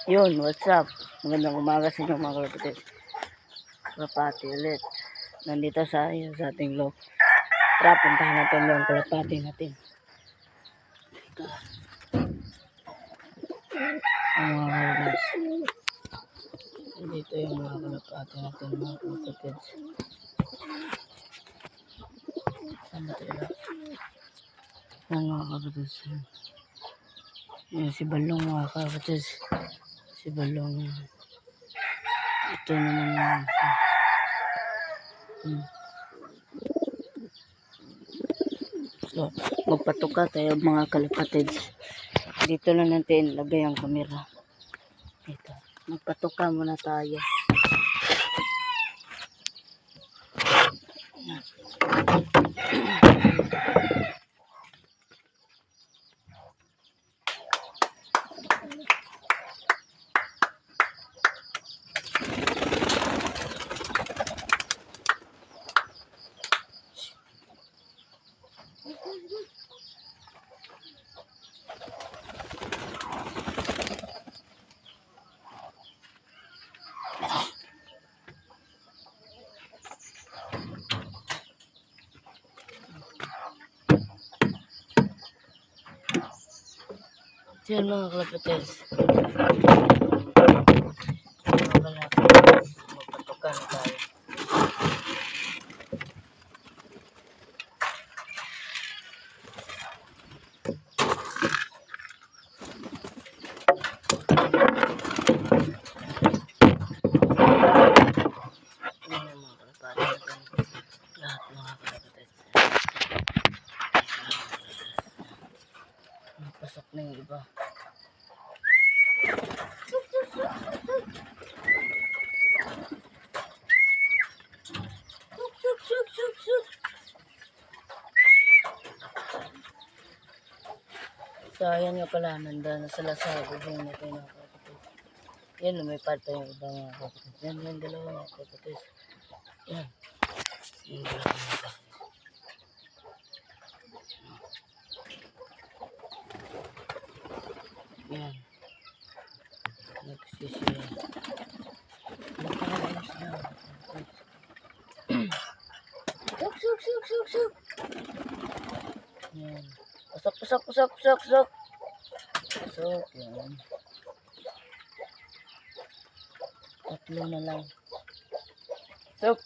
Yun, what's up? Magandang umaga sa inyo mga kalapatid. Kalapati ulit. Nandito sa ating loob. Tara, puntahan natin yung kalapati natin. Ito. Ang mga kalapatid. Dito yung mga kalapati natin mga kalapatid. Saan ba tayo? Saan mga kalapatid? Yan si Balong mga kalapatid. Si Balong. Ito naman So, magpatuka tayo mga kalapatid. Dito na natin lagay ang kamera. Ito. Magpatuka muna tayo. Yan mga kalapatid. Magpatuka na tayo. Lahat mga kalapatid. Napasok na yung iba. So, ayan nga pala, nanda na sila sa bubong natin mga kalapatid. Yan, lumipad pa yung iba mga kalapatid. Yan, dalawa mga kalapatid. Yan. Yung dalawa mga kalapatid. Yan. Nagsisiya. Nakakalas na. Suk. Yan. Pasok. Yan. Tatlo na lang. Suk.